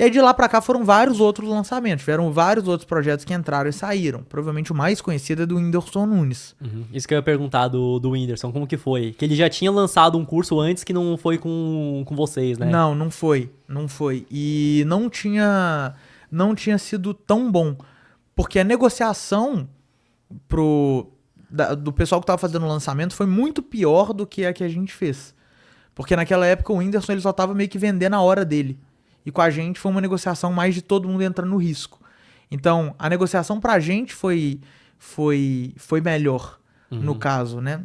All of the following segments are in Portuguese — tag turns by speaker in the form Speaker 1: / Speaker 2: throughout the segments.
Speaker 1: E aí de lá pra cá foram vários outros lançamentos, tiveram vários outros projetos que entraram e saíram. Provavelmente o mais conhecido é do Whindersson Nunes.
Speaker 2: Isso que eu ia perguntar do Whindersson, como que foi? Que ele já tinha lançado um curso antes que não foi com vocês, né?
Speaker 1: Não, não foi, não foi. E não tinha sido tão bom, porque a negociação do pessoal que tava fazendo o lançamento foi muito pior do que a que a gente fez. Porque naquela época o Whindersson ele só tava meio que vendendo a hora dele. E com a gente foi uma negociação mais de todo mundo entrando no risco. Então, a negociação pra gente foi melhor, no caso, né?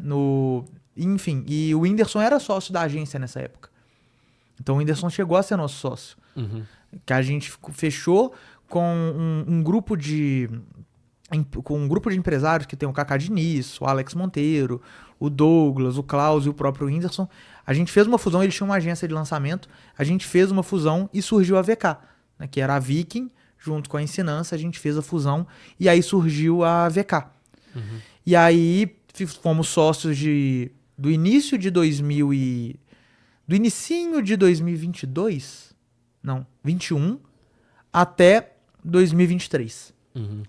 Speaker 1: Enfim, e o Whindersson era sócio da agência nessa época. Então o Whindersson chegou a ser nosso sócio. Que a gente fechou com um grupo de empresários que tem o Cacá Diniz, o Alex Monteiro, o Douglas, o Klaus e o próprio Whindersson. A gente fez uma fusão, eles tinham uma agência de lançamento, a gente fez uma fusão e surgiu a VK, né, que era a Viking, junto com a Ensinança, a gente fez a fusão e aí surgiu a VK. E aí fomos sócios do inicinho de 2022, não, 21, até 2023.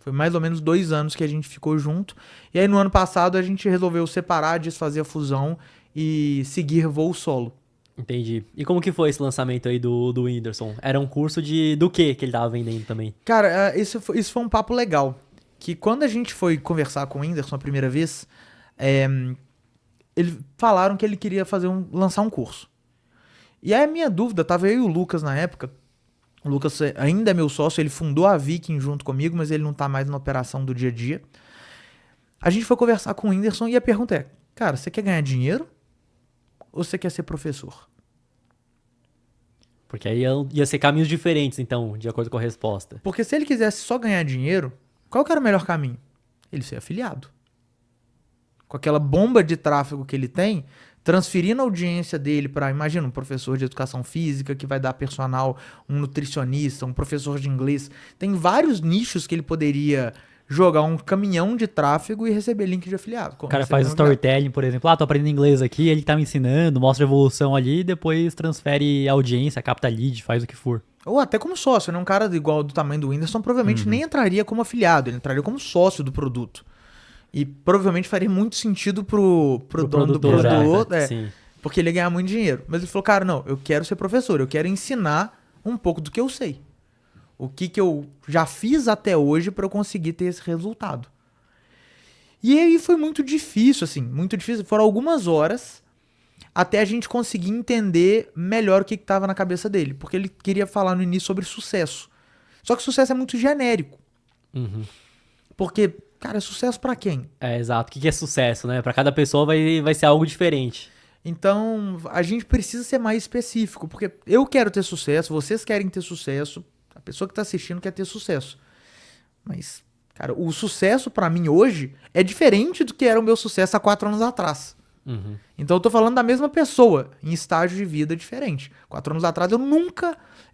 Speaker 1: Foi mais ou menos 2 anos que a gente ficou junto. E aí no ano passado a gente resolveu separar, desfazer a fusão e seguir voo solo.
Speaker 2: Entendi. E como que foi esse lançamento aí do Whindersson? Era um curso do que ele tava vendendo também?
Speaker 1: Cara, isso foi um papo legal. Que quando a gente foi conversar com o Whindersson a primeira vez, eles falaram que ele queria lançar um curso. E aí a minha dúvida, tava eu e o Lucas na época. O Lucas ainda é meu sócio, ele fundou a Viking junto comigo, mas ele não tá mais na operação do dia a dia. A gente foi conversar com o Whindersson e a pergunta é, cara, você quer ganhar dinheiro ou você quer ser professor?
Speaker 2: Porque aí ia ser caminhos diferentes, então, de acordo com a resposta.
Speaker 1: Porque se ele quisesse só ganhar dinheiro, qual que era o melhor caminho? Ele ser afiliado. Com aquela bomba de tráfego que ele tem, transferindo a audiência dele para, imagina, um professor de educação física que vai dar personal, um nutricionista, um professor de inglês. Tem vários nichos que ele poderia jogar um caminhão de tráfego e receber link de afiliado.
Speaker 3: O cara faz storytelling, por exemplo. Tô aprendendo inglês aqui, ele tá me ensinando, mostra a evolução ali, depois transfere a audiência, capta lead, faz o que for.
Speaker 1: Ou até como sócio, né? Um cara igual do tamanho do Whindersson provavelmente nem entraria como afiliado, ele entraria como sócio do produto. E provavelmente faria muito sentido pro dono do produto, porque ele ia ganhar muito dinheiro. Mas ele falou, cara, não, eu quero ser professor, eu quero ensinar um pouco do que eu sei. O que eu já fiz até hoje para eu conseguir ter esse resultado. E aí foi muito difícil, assim, muito difícil. Foram algumas horas até a gente conseguir entender melhor o que estava na cabeça dele. Porque ele queria falar no início sobre sucesso. Só que sucesso é muito genérico. Porque, cara, é sucesso pra quem?
Speaker 2: É, exato. O que é sucesso, né? Pra cada pessoa vai ser algo diferente.
Speaker 1: Então, a gente precisa ser mais específico. Porque eu quero ter sucesso, vocês querem ter sucesso, a pessoa que tá assistindo quer ter sucesso. Mas, cara, o sucesso pra mim hoje é diferente do que era o meu sucesso há 4 anos atrás. Então eu tô falando da mesma pessoa, em estágio de vida diferente. 4 anos atrás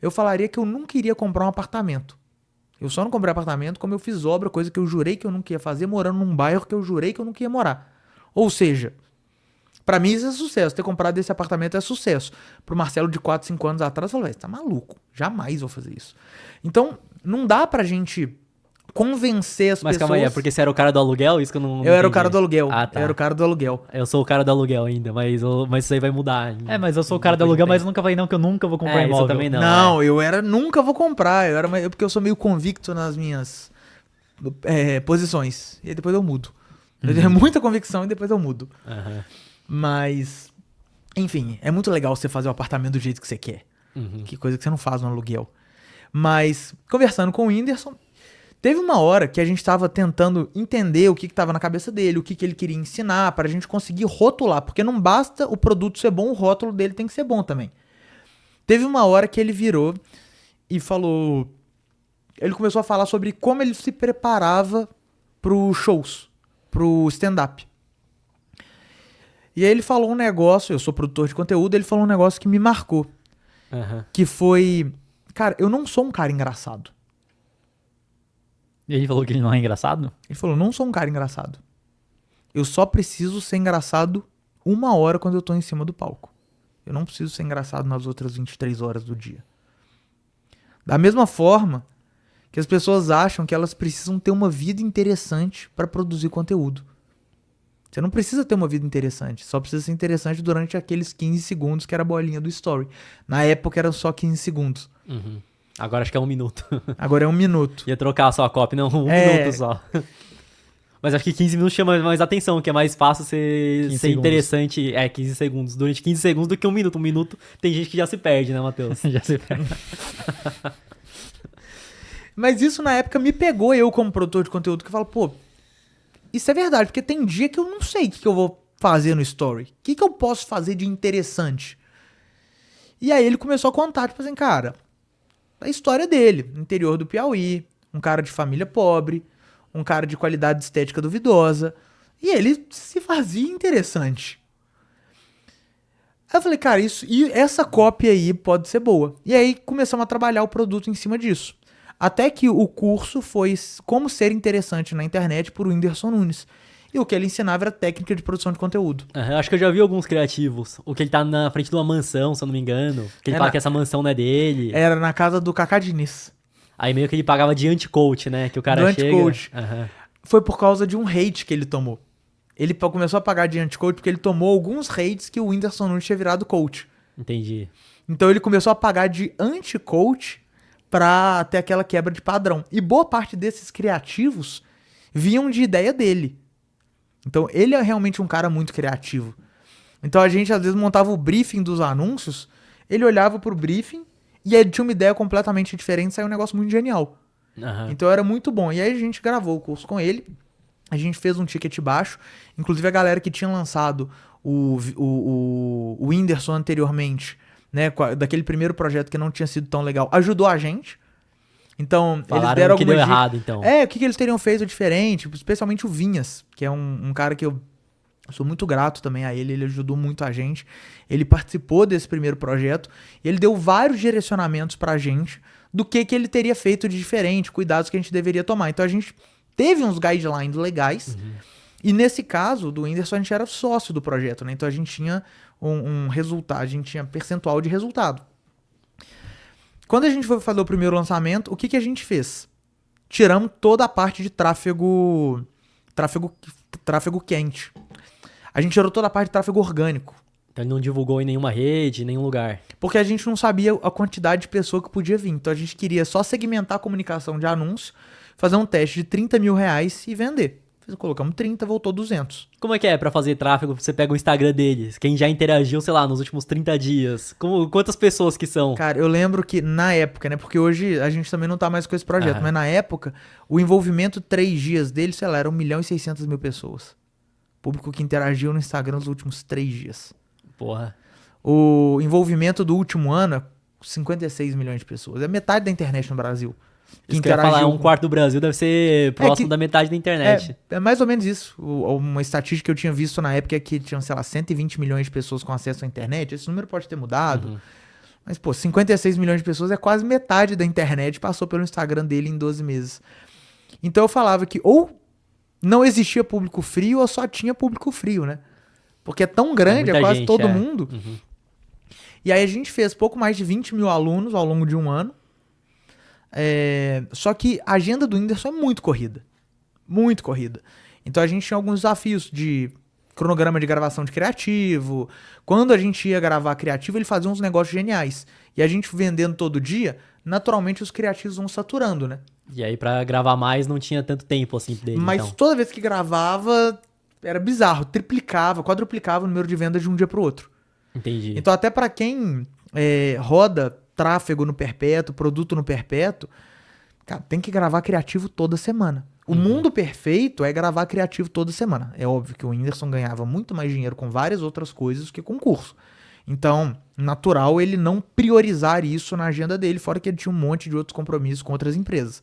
Speaker 1: eu falaria que eu nunca iria comprar um apartamento. Eu só não comprei apartamento como eu fiz obra, coisa que eu jurei que eu nunca ia fazer, morando num bairro que eu jurei que eu nunca ia morar. Ou seja, pra mim isso é sucesso. Ter comprado esse apartamento é sucesso. Pro Marcelo de 4, 5 anos atrás, eu falei, você tá maluco. Jamais vou fazer isso. Então, não dá pra gente convencer as pessoas...
Speaker 2: Mas calma aí, é porque você era o cara do aluguel? Isso que eu não
Speaker 1: Eu era o
Speaker 2: entendi.
Speaker 1: cara do aluguel.
Speaker 2: Ah, tá.
Speaker 1: Eu era o cara do aluguel.
Speaker 2: Eu sou o cara do aluguel ainda, mas isso aí vai mudar.
Speaker 3: Mas eu sou o cara do aluguel, mas eu nunca falei não que eu nunca vou comprar imóvel.
Speaker 2: Isso também não.
Speaker 1: Não, eu era... Nunca vou comprar. Porque eu sou meio convicto nas minhas posições. E aí depois eu mudo. Eu tenho muita convicção e depois eu mudo. Mas... Enfim, é muito legal você fazer o apartamento do jeito que você quer. Que coisa que você não faz no aluguel. Mas, conversando com o Whindersson, teve uma hora que a gente tava tentando entender o que tava na cabeça dele, o que ele queria ensinar, pra gente conseguir rotular. Porque não basta o produto ser bom, o rótulo dele tem que ser bom também. Teve uma hora que ele virou e falou... Ele começou a falar sobre como ele se preparava pros shows, pro stand-up. E aí ele falou um negócio, eu sou produtor de conteúdo, ele falou um negócio que me marcou. Que foi... Cara, eu não sou um cara engraçado.
Speaker 3: E ele falou que ele não é engraçado?
Speaker 1: Ele falou, não sou um cara engraçado. Eu só preciso ser engraçado 1 hora quando eu tô em cima do palco. Eu não preciso ser engraçado nas outras 23 horas do dia. Da mesma forma que as pessoas acham que elas precisam ter uma vida interessante para produzir conteúdo. Você não precisa ter uma vida interessante, só precisa ser interessante durante aqueles 15 segundos que era a bolinha do story. Na época eram só 15 segundos.
Speaker 2: Agora acho que é 1 minuto.
Speaker 1: Agora é 1 minuto.
Speaker 2: Ia trocar só a copy, não, 1 minuto só. Mas acho que 15 minutos chama mais atenção, que é mais fácil ser interessante. 15 segundos. Durante 15 segundos do que 1 minuto. 1 minuto tem gente que já se perde, né, Matheus?
Speaker 3: Já se perde.
Speaker 1: Mas isso na época me pegou, eu como produtor de conteúdo, que eu falo, pô, isso é verdade, porque tem dia que eu não sei o que eu vou fazer no story. O que eu posso fazer de interessante? E aí ele começou a contar, tipo assim, cara, a história dele, no interior do Piauí, um cara de família pobre, um cara de qualidade estética duvidosa, e ele se fazia interessante. Aí eu falei, cara, essa cópia aí pode ser boa. E aí começamos a trabalhar o produto em cima disso. Até que o curso foi Como Ser Interessante na Internet por Whindersson Nunes. E o que ele ensinava era técnica de produção de conteúdo.
Speaker 2: Acho que eu já vi alguns criativos. O que ele tá na frente de uma mansão, se eu não me engano. Que ele fala que essa mansão não é dele.
Speaker 1: Era na casa do Cacá Diniz.
Speaker 2: Aí meio que ele pagava de anti-coach, né? Que o cara chega...
Speaker 1: anti-coach. Foi por causa de um hate que ele tomou. Ele começou a pagar de anti-coach porque ele tomou alguns hates que o Whindersson Nunes tinha virado coach.
Speaker 2: Entendi.
Speaker 1: Então ele começou a pagar de anti-coach pra ter aquela quebra de padrão. E boa parte desses criativos vinham de ideia dele. Então ele é realmente um cara muito criativo. Então a gente às vezes montava o briefing dos anúncios, ele olhava pro briefing e ele tinha uma ideia completamente diferente, saiu um negócio muito genial. Então era muito bom. E aí a gente gravou o curso com ele, a gente fez um ticket baixo, inclusive a galera que tinha lançado o Whindersson anteriormente, né, daquele primeiro projeto que não tinha sido tão legal, ajudou a gente. Então,
Speaker 2: falaram
Speaker 1: eles deram
Speaker 2: que deu errado, então.
Speaker 1: o que eles teriam feito diferente, especialmente o Vinhas, que é um cara que eu sou muito grato também a ele ajudou muito a gente. Ele participou desse primeiro projeto e ele deu vários direcionamentos pra gente do que ele teria feito de diferente, cuidados que a gente deveria tomar. Então a gente teve uns guidelines legais. E nesse caso, do Whindersson, a gente era sócio do projeto, né? Então a gente tinha um resultado, a gente tinha percentual de resultado. Quando a gente foi fazer o primeiro lançamento, o que a gente fez? Tiramos toda a parte de tráfego quente. A gente tirou toda a parte de tráfego orgânico.
Speaker 2: Então ele não divulgou em nenhuma rede, em nenhum lugar.
Speaker 1: Porque a gente não sabia a quantidade de pessoa que podia vir. Então a gente queria só segmentar a comunicação de anúncio, fazer um teste de R$30 mil e vender. Colocamos 30, voltou 200.
Speaker 2: Como é que é pra fazer tráfego? Você pega o Instagram deles, quem já interagiu, sei lá, nos últimos 30 dias. Quantas pessoas que são?
Speaker 1: Cara, eu lembro que na época, né? Porque hoje a gente também não tá mais com esse projeto, mas na época, o envolvimento 3 dias dele, sei lá, era 1.600.000 pessoas. Público que interagiu no Instagram nos últimos 3 dias.
Speaker 2: Porra.
Speaker 1: O envolvimento do último ano é 56 milhões de pessoas. É metade da internet no Brasil.
Speaker 2: Isso que eu ia falar, 1/4 do Brasil deve ser próximo da metade da internet.
Speaker 1: É mais ou menos isso. Uma estatística que eu tinha visto na época é que tinham, sei lá, 120 milhões de pessoas com acesso à internet. Esse número pode ter mudado. Mas, pô, 56 milhões de pessoas é quase metade da internet passou pelo Instagram dele em 12 meses. Então eu falava que ou não existia público frio ou só tinha público frio, né? Porque é tão grande, é quase todo mundo. E aí a gente fez pouco mais de 20 mil alunos ao longo de um ano. Só que a agenda do Whindersson é muito corrida. Muito corrida. Então a gente tinha alguns desafios de cronograma de gravação de criativo. Quando a gente ia gravar criativo, ele fazia uns negócios geniais. E a gente vendendo todo dia, naturalmente os criativos vão saturando, né?
Speaker 2: E aí pra gravar mais não tinha tanto tempo assim dele.
Speaker 1: Mas
Speaker 2: então,
Speaker 1: toda vez que gravava, era bizarro. Triplicava, quadruplicava o número de vendas de um dia pro outro.
Speaker 2: Entendi.
Speaker 1: Então até pra quem roda tráfego no perpétuo, produto no perpétuo, cara, tem que gravar criativo toda semana. O mundo perfeito é gravar criativo toda semana. É óbvio que o Whindersson ganhava muito mais dinheiro com várias outras coisas do que com curso. Então, natural ele não priorizar isso na agenda dele, fora que ele tinha um monte de outros compromissos com outras empresas.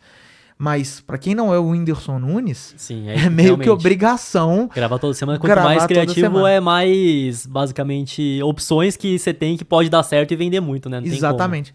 Speaker 1: Mas, pra quem não é o Whindersson Nunes,
Speaker 2: sim,
Speaker 1: é meio que obrigação.
Speaker 2: Gravar toda semana. Quanto mais criativo, é mais, basicamente, opções que você tem que pode dar certo e vender muito, né? Não
Speaker 1: Exatamente.